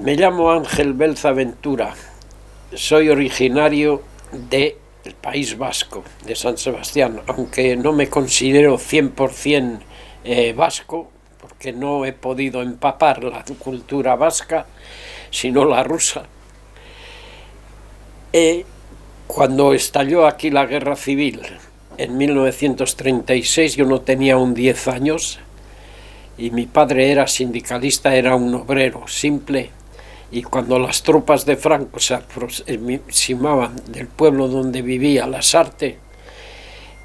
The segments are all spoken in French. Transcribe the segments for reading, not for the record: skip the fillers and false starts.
Me llamo Ángel Belza Ventura, soy originario del País Vasco, de San Sebastián, aunque no me considero 100% vasco, porque no he podido empapar la cultura vasca, sino la rusa. Cuando estalló aquí la guerra civil, en 1936, yo no tenía aún 10 años, y mi padre era sindicalista, era un obrero simple, y cuando las tropas de Franco se aproximaban del pueblo donde vivía, Lasarte,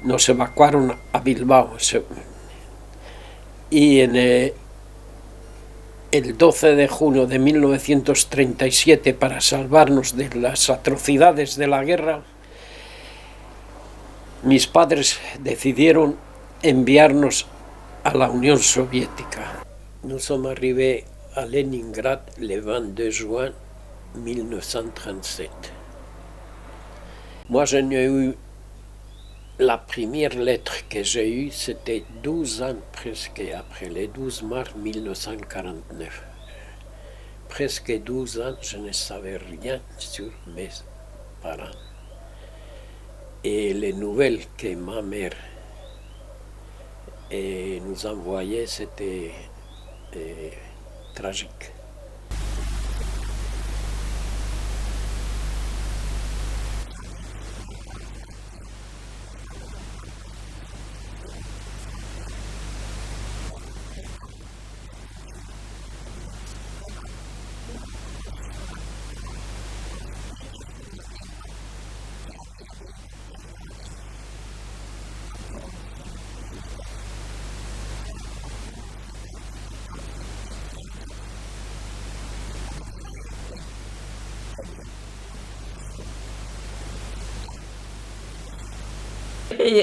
nos evacuaron a Bilbao. Y en el 12 de junio de 1937, para salvarnos de las atrocidades de la guerra, mis padres decidieron enviarnos a la Unión Soviética. Nous sommes arrivés à Leningrad le 22 juin 1937. Moi, je n'ai eu la première lettre que j'ai eue, c'était 12 ans presque après, le 12 mars 1949. Presque 12 ans, je ne savais rien sur mes parents. Et les nouvelles que ma mère nous envoyait, c'était tragique.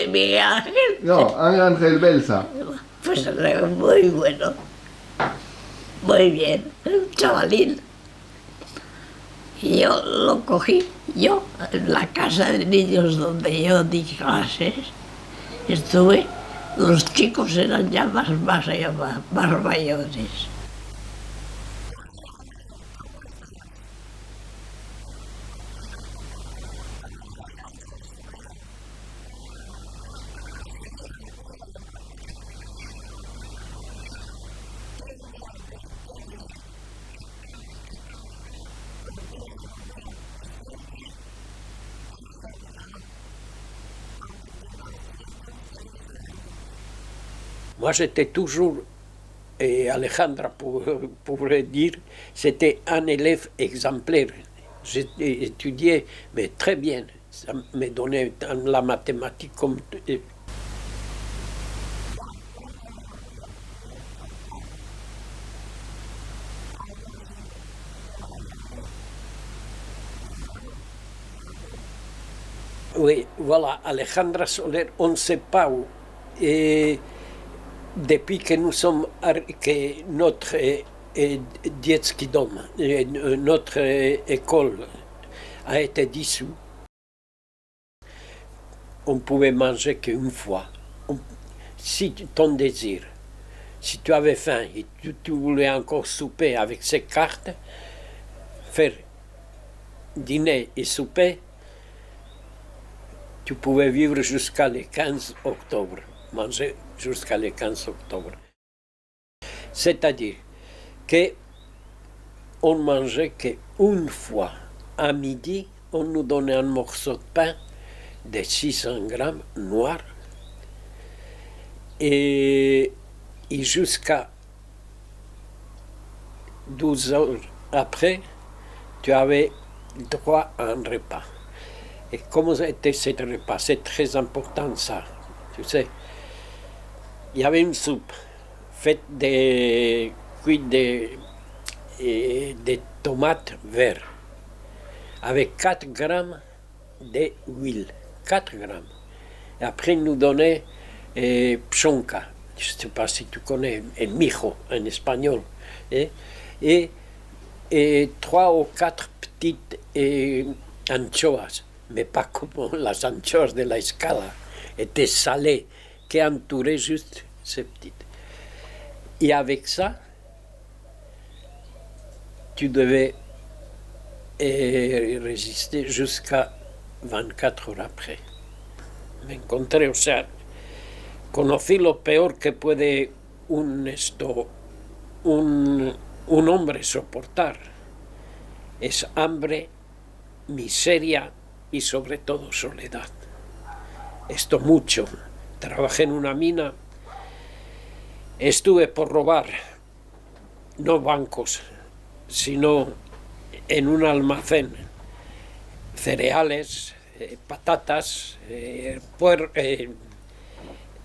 Miguel Ángel. No, Ángel Belza. Pues muy bueno, muy bien, un chavalín. Y yo lo cogí, yo, en la casa de niños donde yo di clases, estuve, los chicos eran ya más mayores. Moi, j'étais toujours, et Alejandra pourrait dire, c'était un élève exemplaire. J'ai étudié, mais très bien. Ça me donnait la mathématique comme... Oui, voilà, Alejandra Soler, on ne sait pas où. Et depuis que nous sommes, que notre Dietsky Dom, notre école a été dissoute, on pouvait manger qu'une fois. Si ton désir, si tu avais faim et tu voulais encore souper avec ces cartes, faire dîner et souper, tu pouvais vivre jusqu'à le 15 octobre, manger jusqu'à le 15 octobre. C'est-à-dire qu'on mangeait qu'une fois. À midi, on nous donnait un morceau de pain de 600 grammes noir et jusqu'à 12 heures après, tu avais droit à un repas. Et comment était ce repas? C'est très important ça, tu sais. Il y avait une soupe faite cuite de tomates vertes avec 4 grammes d'huile. 4 grammes. Et après, ils nous donnaient pchonka, je ne sais pas si tu connais, el mijo en espagnol. Et 3 ou 4 petites anchoas, mais pas comme las anchoas de la escala, étaient salées, qui entouraient juste ces petites. Et avec ça, tu devais résister jusqu'à 24 heures après. Me encontré, o sea, conocí lo peor que puede un hombre soportar. Es hambre, miseria y sobre todo soledad. Esto mucho. Trabajé en una mina, estuve por robar, no bancos, sino en un almacén, cereales, patatas,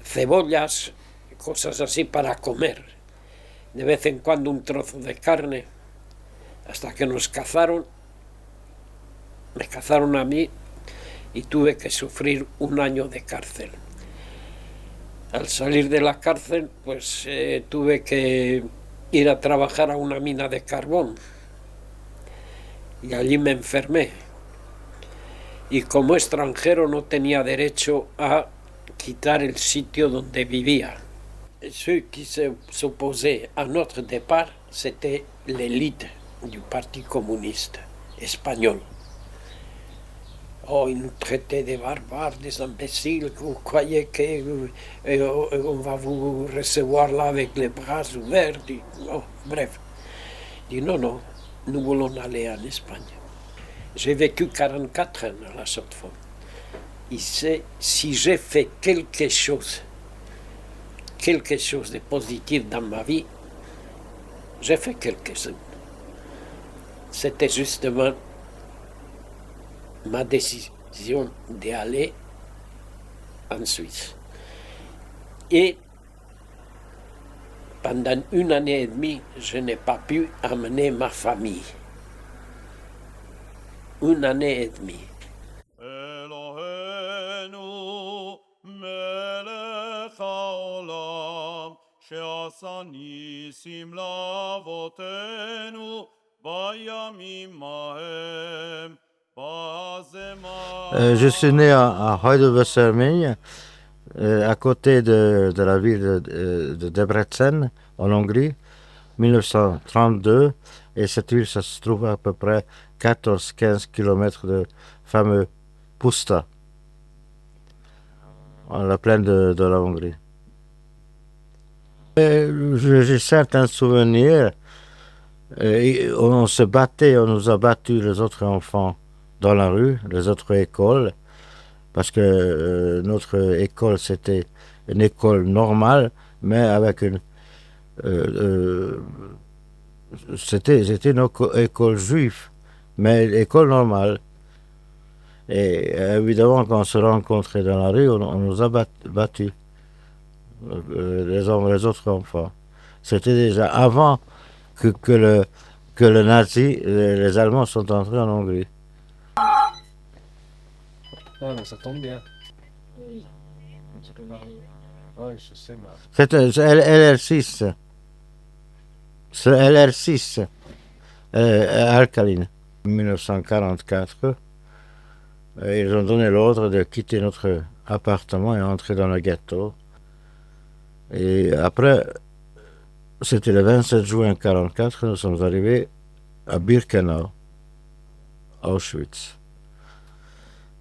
cebollas, cosas así para comer. De vez en cuando un trozo de carne, hasta que nos cazaron, me cazaron a mí y tuve que sufrir 1 año de cárcel. Al salir de la cárcel, pues tuve que ir a trabajar a una mina de carbón y allí me enfermé. Y como extranjero no tenía derecho a quitar el sitio donde vivía. Ceux qui s'opposaient à notre départ, c'était l'élite du Parti communiste espagnol. Oh, ils nous traitaient des barbares, des imbéciles, vous croyez qu'on va vous recevoir là avec les bras ouverts. Oh, bref. Je dis non, non, nous voulons aller en Espagne. J'ai vécu 44 ans à la Chaux-de-Fonds. Et si j'ai fait quelque chose de positif dans ma vie, j'ai fait quelque chose. C'était justement ma décision d'aller en Suisse. Et pendant 1 année et demie, je n'ai pas pu amener ma famille. 1 année et demie. אלוהינו מלך העולם שעשה ניסים לאבותינו בימים ההם Je suis né à Heidelberg-Sermegne, à côté de la ville de Debrecen, en Hongrie, 1932. Et cette ville, ça se trouve à peu près 14-15 km de fameux Puszta, en la plaine de la Hongrie. J'ai certains souvenirs. On se battait, on nous a battus les autres enfants dans la rue, les autres écoles, parce que notre école c'était une école normale, mais avec une c'était une école juive, mais école normale. Et évidemment, quand on se rencontrait dans la rue, on nous a battus, les autres enfants. C'était déjà avant que le nazi, les Allemands sont entrés en Hongrie. Ah, mais ça tombe bien. Oui, je sais. C'est LR6. C'est LR6, alcaline. En 1944, ils ont donné l'ordre de quitter notre appartement et entrer dans le ghetto. Et après, c'était le 27 juin 1944, nous sommes arrivés à Birkenau, Auschwitz.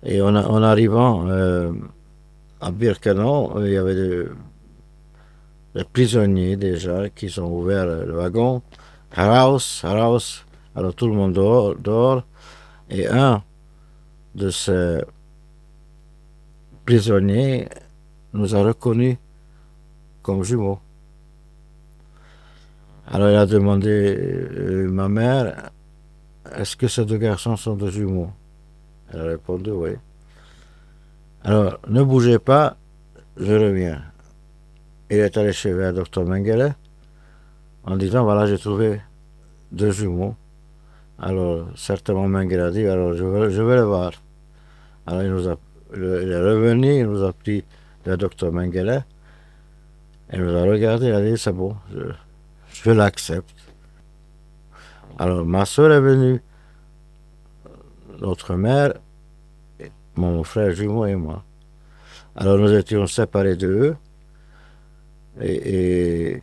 Et en arrivant à Birkenau, il y avait des prisonniers déjà qui ont ouvert le wagon. Heraus, heraus. Alors tout le monde dehors. Et un de ces prisonniers nous a reconnus comme jumeaux. Alors il a demandé ma mère, est-ce que ces deux garçons sont des jumeaux? Elle a répondu oui. Alors ne bougez pas, je reviens. Il est allé chez le docteur Mengele en disant voilà, j'ai trouvé deux jumeaux. Alors certainement Mengele a dit alors je vais le voir. Alors il est revenu, il nous a pris le docteur Mengele. Il nous a regardé, il a dit c'est bon, je l'accepte. Alors ma soeur est venue, notre mère, mon frère jumeau et moi. Alors nous étions séparés d'eux. Et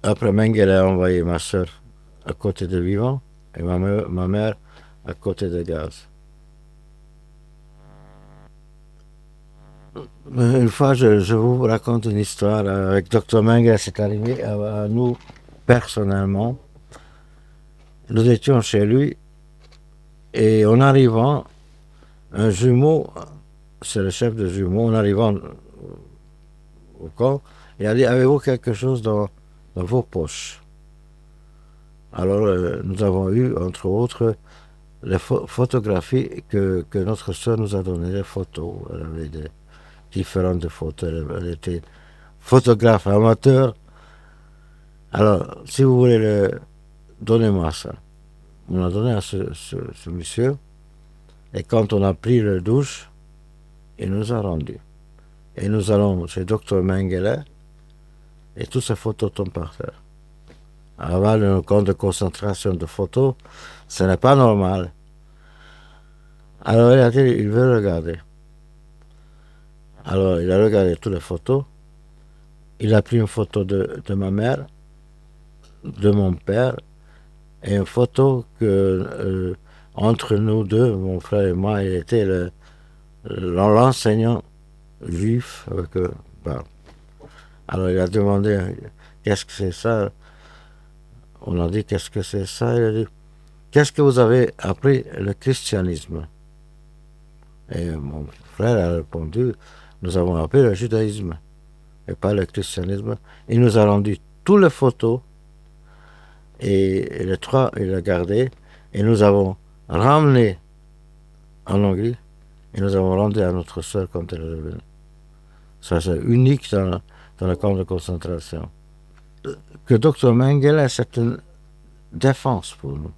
après Mengele a envoyé ma soeur à côté de Vivant. et ma mère à côté de gaz. Une fois, je vous raconte une histoire avec Dr Mengele, c'est arrivé à nous personnellement. Nous étions chez lui et en arrivant, un jumeau, c'est le chef de jumeau, en arrivant au camp, il a dit: avez-vous quelque chose dans vos poches? Alors nous avons eu, entre autres, les photographies que notre soeur nous a données, les photos. Elle avait différentes photos, elle était photographe amateur. Alors, si vous voulez, donnez-moi ça. On a donné à ce monsieur, et quand on a pris la douche, il nous a rendu. Et nous allons chez Dr Mengele, et toutes ces photos tombent par terre. Avant le camp de concentration de photos, ce n'est pas normal. Alors il a dit: il veut regarder. Alors il a regardé toutes les photos. Il a pris une photo de ma mère, de mon père, et une photo que entre nous deux, mon frère et moi, il était l'enseignant juif avec bah. Alors il a demandé: qu'est-ce que c'est ça? On a dit: qu'est-ce que c'est ça? Il a dit: qu'est-ce que vous avez appris le christianisme? Et mon frère a répondu: nous avons appris le judaïsme et pas le christianisme. Il nous a rendu toutes les photos et les trois, il a gardé, et nous avons ramené en Hongrie et nous avons rendu à notre soeur quand elle est revenue. Ça, c'est unique dans le camp de concentration. Que Dr Mengele, c'est une défense pour nous.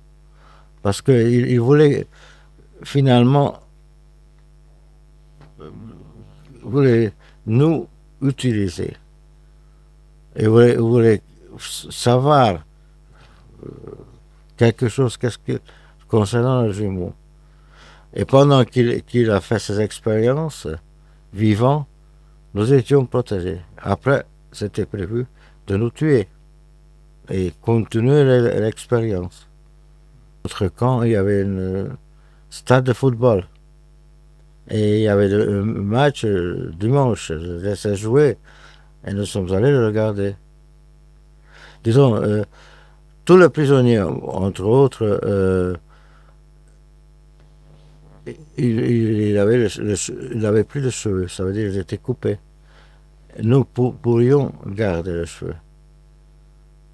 Parce qu'il voulait finalement nous utiliser. Il voulait savoir quelque chose concernant le jumeau. Et pendant qu'il a fait ses expériences, vivant, nous étions protégés. Après, c'était prévu de nous tuer et continuer l'expérience. Notre camp, il y avait un stade de football. Et il y avait un match dimanche, ça jouait, et nous sommes allés le regarder. Disons, tous les prisonniers, entre autres, il avait plus de cheveux, ça veut dire qu'ils étaient coupés. Nous pourrions garder les cheveux.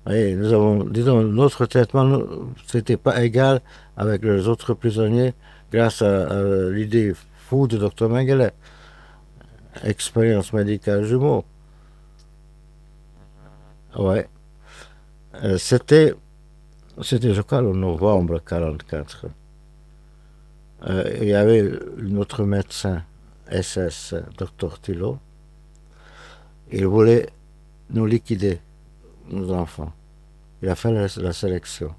Et nous avons, disons, notre traitement, c'était pas égal avec les autres prisonniers grâce à l'idée fou de Dr Mengele. Expérience médicale jumeau. Ouais. C'était, je crois, en novembre 1944. Il y avait notre médecin SS, Dr Thilo. Il voulait nous liquider, nos enfants. Il a fait la sélection.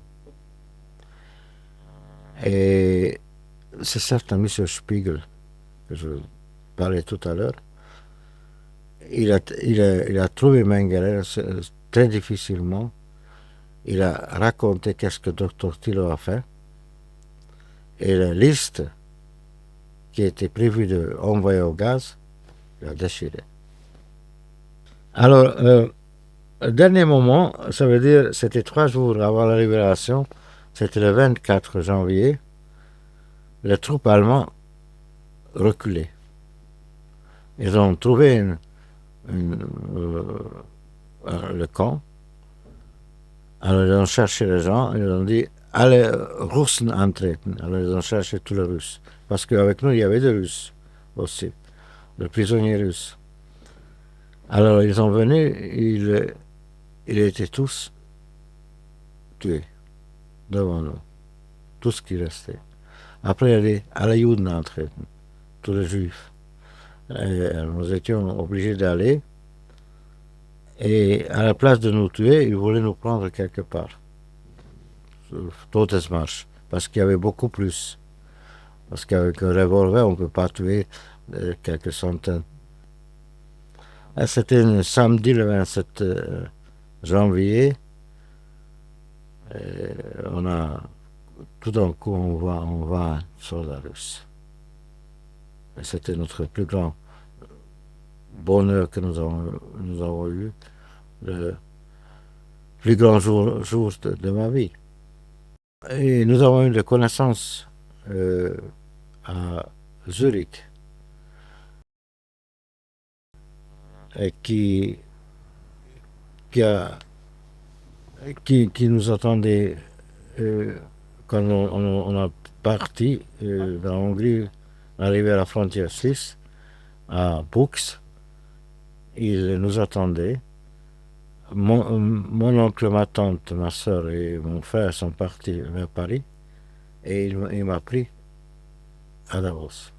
Et c'est certain, M. Spiegel, que je parlais tout à l'heure, il a trouvé Mengele très difficilement. Il a raconté qu'est-ce que Dr Thilo a fait. Et la liste qui était prévue d'envoyer au gaz, il a déchiré. Alors, le dernier moment, ça veut dire, c'était 3 jours avant la libération, c'était le 24 janvier, les troupes allemandes reculaient. Ils ont trouvé le camp. Alors ils ont cherché les gens, ils ont dit: allez, Russen antreten. Alors ils ont cherché tous les Russes. Parce qu'avec nous, il y avait des Russes aussi, des prisonniers russes. Alors ils sont venus, ils étaient tous tués devant nous, tout ce qui restait. Après, il y a dit: allez, Juden antreten, tous les Juifs. Et nous étions obligés d'aller. Et à la place de nous tuer, ils voulaient nous prendre quelque part. Todesmarsch. Parce qu'il y avait beaucoup plus. Parce qu'avec un revolver, on ne peut pas tuer quelques centaines. Et c'était un samedi, le 27 janvier. Et on a tout d'un coup, on voit un soldat russe. Et c'était notre plus grand bonheur que nous avons eu, le plus grand jour de ma vie. Et nous avons eu des connaissances à Zurich, et qui nous attendait quand on a parti de la Hongrie, arrivé à la frontière suisse, à Bux. Il nous attendait. Mon oncle, ma tante, ma soeur et mon frère sont partis vers Paris et il m'a pris à Davos.